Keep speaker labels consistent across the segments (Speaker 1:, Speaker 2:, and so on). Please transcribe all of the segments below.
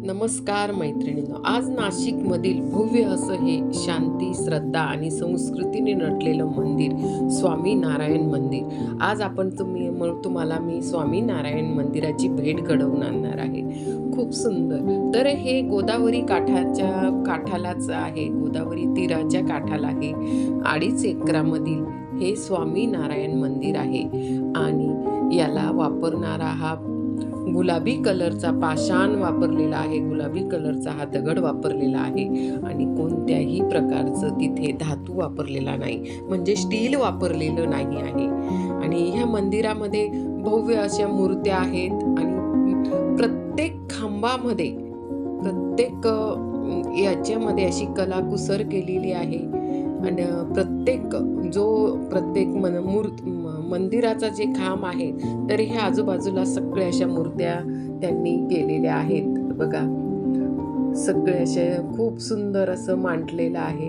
Speaker 1: नमस्कार मैत्रिणींनो, आज नाशिकमधील भव्य असं हे शांती, श्रद्धा आणि संस्कृतीने नटलेलं मंदिर स्वामीनारायण मंदिर. आज आपण तुम्हाला मी स्वामीनारायण मंदिराची भेट घडवून आणणार आहे. खूप सुंदर. तर हे गोदावरी काठालाच आहे, गोदावरी तीराच्या काठाला आहे. 2.5 एकरामधील हे स्वामीनारायण मंदिर आहे आणि याला वापरणारा हा गुलाबी कलरचा पाषाण वापरलेला आहे, गुलाबी कलरचा हा दगड वापरलेला आहे आणि कोणत्याही प्रकारचं तिथे धातू वापरलेला नाही, म्हणजे स्टील वापरलेलं नाही आहे. आणि ह्या मंदिरामध्ये भव्य अशा मूर्त्या आहेत आणि प्रत्येक खांबामध्ये, प्रत्येक याच्यामध्ये अशी कलाकुसर केलेली आहे आणि प्रत्येक मंदिराचा जे खांब आहे तर हे आजूबाजूला सगळ्या अशा मूर्त्या त्यांनी केलेल्या आहेत. बघा, सगळे असे खूप सुंदर असं मांडलेलं आहे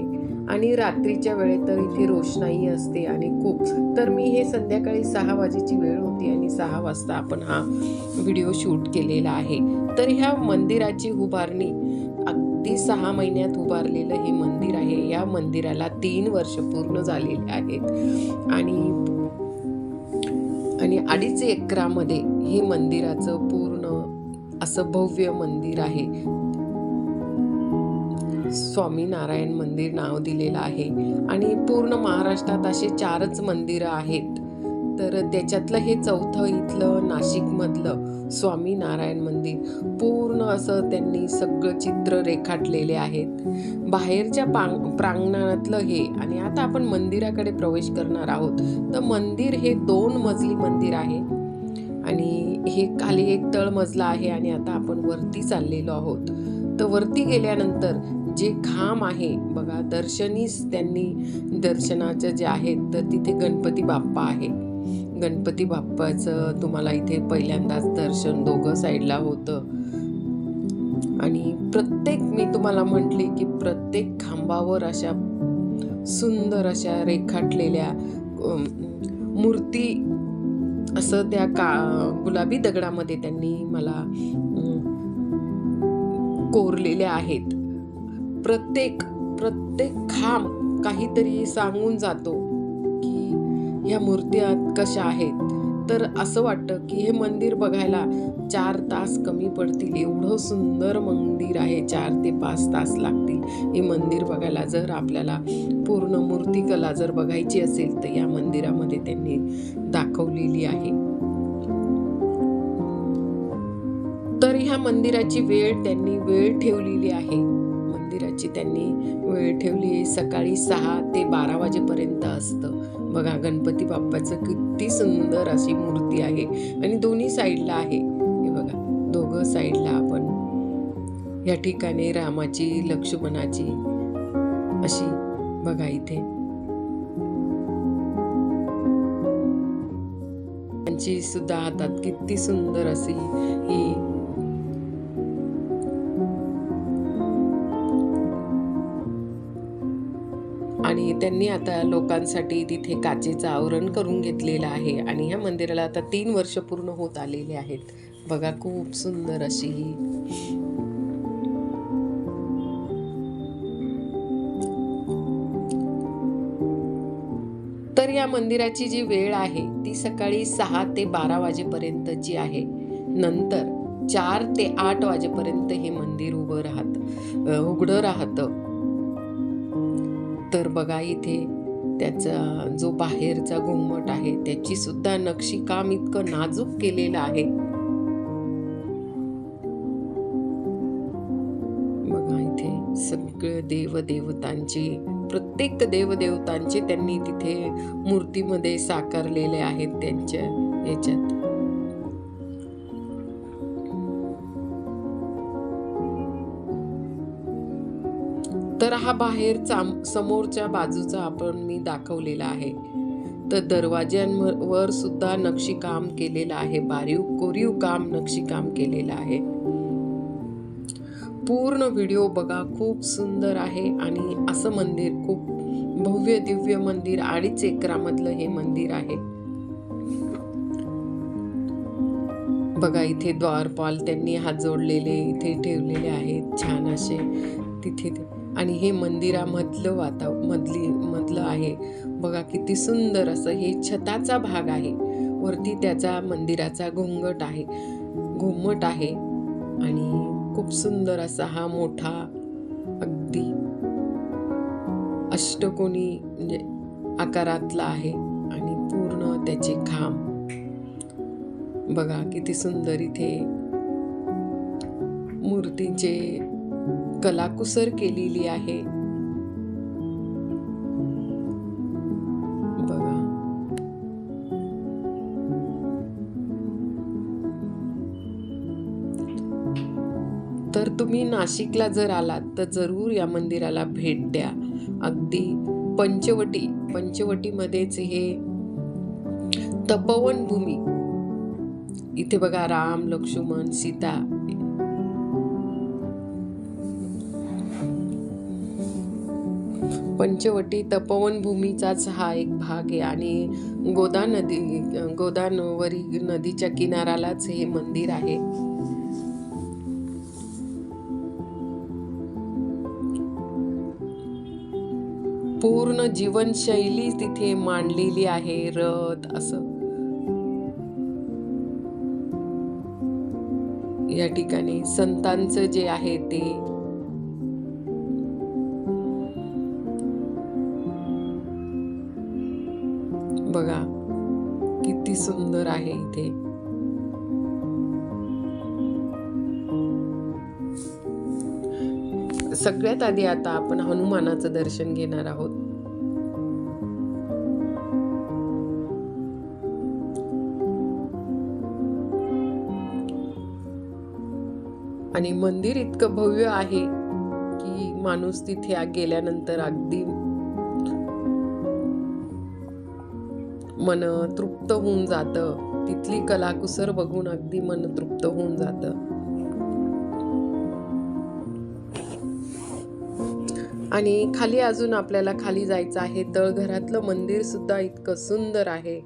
Speaker 1: आणि रात्रीच्या वेळेत तर इथे रोषणाई असते आणि खूप. तर मी हे संध्याकाळी 6 वाजेची वेळ होती आणि 6 वाजता आपण हा व्हिडिओ शूट केलेला आहे. तर ह्या मंदिराची उभारणी अगदी 6 महिन्यात उभारलेलं हे मंदिर आहे. या मंदिराला 3 वर्ष पूर्ण झालेले आहेत आणि 2.5 एकरामध्ये हे मंदिराचं पूर्ण असं भव्य मंदिर आहे. स्वामीनारायण मंदिर नाव दिलेलं आहे आणि पूर्ण महाराष्ट्रात असे 4च मंदिरं आहेत. तर त्याच्यातलं हे 4थं इथलं नाशिकमधलं स्वामीनारायण मंदिर. पूर्ण असं त्यांनी सगळं चित्र रेखाटलेले आहेत. बाहेरच्या प्रांगणातलं हे. आणि आता आपण मंदिराकडे प्रवेश करणार आहोत. तर मंदिर हे 2 मजली मंदिर आहे आणि हे खाली एक तळमजला आहे आणि आता आपण वरती चाललेलो आहोत. तर वरती गेल्यानंतर जे खांब आहे बघा, दर्शनाचं जे आहेत तर तिथे गणपती बाप्पा आहे. गणपती बाप्पाचं तुम्हाला इथे पहिल्यांदाच दर्शन दोघं साईडला होतं आणि मी तुम्हाला म्हटले की प्रत्येक खांबावर अशा सुंदर अशा रेखाटलेल्या मूर्ती असं त्या गुलाबी दगडामध्ये त्यांनी मला कोरलेल्या आहेत. प्रत्येक खांब काहीतरी सांगून जातो की ह्या मूर्त्या कशा आहेत. तर असं वाटतं की हे मंदिर बघायला 4 तास कमी पडतील, एवढं सुंदर मंदिर आहे. 4 ते 5 तास लागतील हे मंदिर बघायला. जर आपल्याला पूर्ण मूर्तिकला जर बघायची असेल तर या मंदिरामध्ये त्यांनी दाखवलेली आहे. तर ह्या मंदिराची त्यांनी वेळ ठेवलेली आहे. त्यांनी वेळ ठेवली सकाळी 6 ते 12 वाजेपर्यंत असतं. बघा, गणपती बाप्पाचं किती सुंदर अशी मूर्ती आहे आणि दोन्ही साईडला आहे. हे बघा, दोघं साईडला आपण या ठिकाणी रामाची, लक्ष्मणाची अशी बघा इथे त्यांची सुद्धा हातात किती सुंदर अशी ही आणि त्यांनी आता लोकांसाठी तिथे काचेचं आवरण करून घेतलेलं आहे आणि ह्या मंदिराला आता 3 वर्ष पूर्ण होत आलेले आहेत. बघा, खूप सुंदर अशी ही तर या मंदिराची जी वेळ आहे ती सकाळी 6 ते 12 वाजेपर्यंतची आहे. नंतर 4 ते 8 वाजेपर्यंत हे मंदिर उघडं राहतं. तर बघा, इथे त्याचा जो बाहेरचा घुमट आहे त्याची सुद्धा नक्षीकाम इतकं नाजूक केलेलं आहे. बघा, इथे सगळे प्रत्येक देवदेवतांचे त्यांनी तिथे मूर्तीमध्ये साकारलेले आहेत त्यांच्या याच्यात. तर हा बाहेर समोरच्या बाजूचा मी दाखवलेला आहे. तर दरवाज्यांवर सुद्धा नक्षीकाम केलेलं आहे, कोरीव काम नक्षीकाम केलेलं आहे. पूर्ण व्हिडिओ बघा, खूप सुंदर आहे आणि असं मंदिर, खूप भव्य दिव्य मंदिर. 2.5 एकरामधलं हे मंदिर आहे. बघा इथे द्वारपाल त्यांनी हात जोडलेले इथे ठेवलेले आहेत छान असे तिथे आणि हे मंदिरामधलं मधलं आहे. बघा किती सुंदर असं हे छताचा भाग आहे. वरती त्याचा मंदिराचा घुमट आहे आणि खूप सुंदर असा हा मोठा अगदी अष्टकोनी म्हणजे आकारातला आहे आणि पूर्ण त्याचे खांब बघा किती सुंदर इथे मूर्तीचे कलाकुसर केलेली आहे. बघा तर तुम्ही नाशिकला जर आलात तर जरूर या मंदिराला भेट द्या. अगदी पंचवटीमध्येच हे तपोवन भूमी. इथे बघा राम लक्ष्मण सीता पंचवटी तपोवन भूमीचाच हा एक भाग आहे आणि गोदावरी नदीच्या किनाऱ्यालाच हे मंदिर आहे. पूर्ण जीवनशैली तिथे मांडलेली आहे. रथ असं या ठिकाणी संतांचं जे आहे ते बघा किती सुंदर आहे इथे. सगळ्यात आधी आता आपण हनुमानाचं दर्शन घेणार आहोत. आणि मंदिर इतकं भव्य आहे की माणूस तिथे गेल्यानंतर अगदी मन तृप्त होऊन जातं. तिथली कलाकुसर बघून अगदी मन तृप्त होऊन जातं. आणि खाली अजून आपल्याला खाली जायचं आहे. तळघरातलं मंदिर सुद्धा इतकं सुंदर आहे.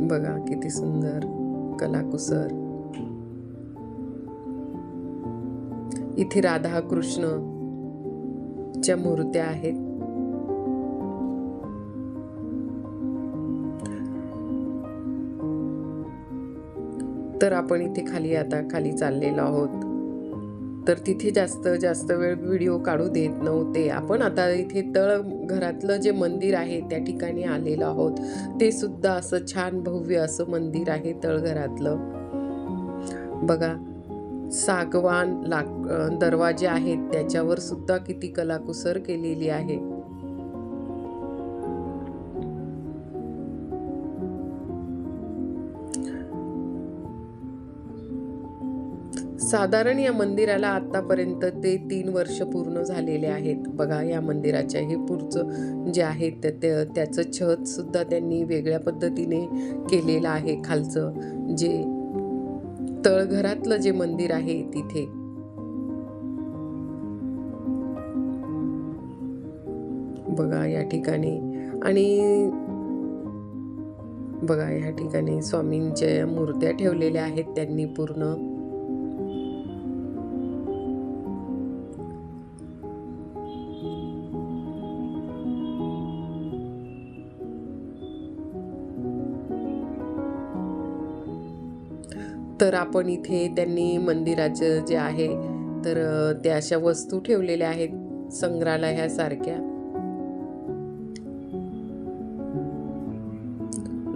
Speaker 1: बघा किती सुंदर कलाकुसर. इथे राधा कृष्ण च्या मूर्त्या आहेत. तर आपण इथे खाली चाललेलो आहोत. तर तिथे जास्त वेळ व्हिडिओ काढू देत नव्हते. आपण आता इथे तळघरातलं जे मंदिर आहे त्या ठिकाणी आलेलो आहोत. ते सुद्धा असं छान भव्य असं मंदिर आहे तळघरातलं. बघा सागवान दरवाजे आहेत त्याच्यावर सुद्धा किती कलाकुसर केलेली आहे. साधारण या मंदिराला आतापर्यंत ते 3 वर्ष पूर्ण झालेले आहेत. बघा या मंदिराच्या हे पुढचं जे आहे त्याचं छत सुद्धा त्यांनी वेगळ्या पद्धतीने केलेलं आहे. खालचं जे तळघरातलं जे मंदिर आहे तिथे बघा या ठिकाणी. आणि बघा या ठिकाणी स्वामींच्या मूर्त्या ठेवलेल्या आहेत त्यांनी पूर्ण. तर आपण इथे त्यांनी मंदिराचं जे आहे तर त्या अशा वस्तू ठेवलेल्या आहेत संग्रहालयासारख्या.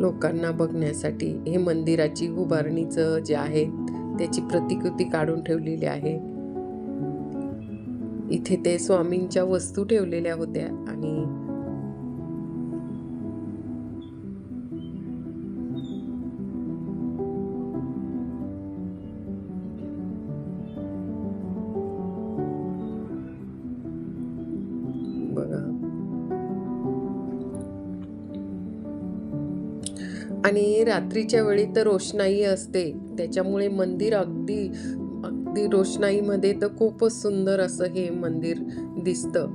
Speaker 1: लोकांना बघण्यासाठी हे मंदिराची उभारणीचं जे आहे त्याची प्रतिकृती काढून ठेवलेली आहे. इथे ते स्वामींच्या वस्तू ठेवलेल्या होत्या आणि बघा. आणि रात्रीच्या वेळी तर रोषणाई असते त्याच्यामुळे मंदिर अगदी रोषणाईमध्ये तर खूपच सुंदर असं हे मंदिर दिसतं.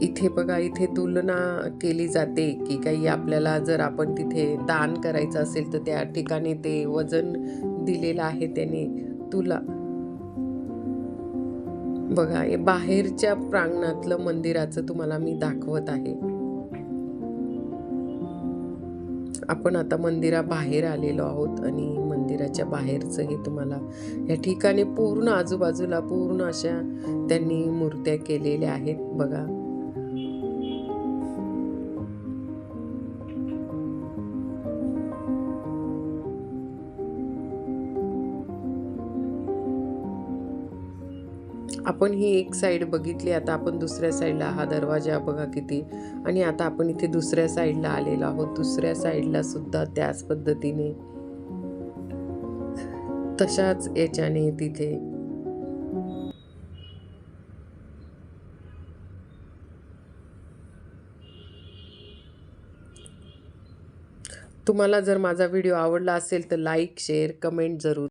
Speaker 1: इथे बघा, इथे तुलना केली जाते की काही आपल्याला जर आपण तिथे दान करायचं असेल तर त्या ठिकाणी ते वजन दिलेलं आहे त्याने तुला. बघा, हे बाहेरच्या प्रांगणातलं मंदिराचं तुम्हाला मी दाखवत आहे. आपण आता मंदिराबाहेर आलेलो आहोत आणि मंदिराच्या बाहेरचं हे तुम्हाला या ठिकाणी पूर्ण आजूबाजूला पूर्ण अशा त्यांनी मूर्त्या केलेल्या आहेत बघा. आपण ही एक साईड बघितली, आता आपण दुसऱ्या साईडला, हा दरवाजा बघा किती. आणि आता आपण इथे दुसऱ्या साईडला आलेलो आहोत. दुसऱ्या साईडला सुद्धा त्याच पद्धतीने तशाच याच्याने तिथे तुम्हाला जर माझा व्हिडिओ आवडला असेल तर लाईक, शेअर, कमेंट जरूर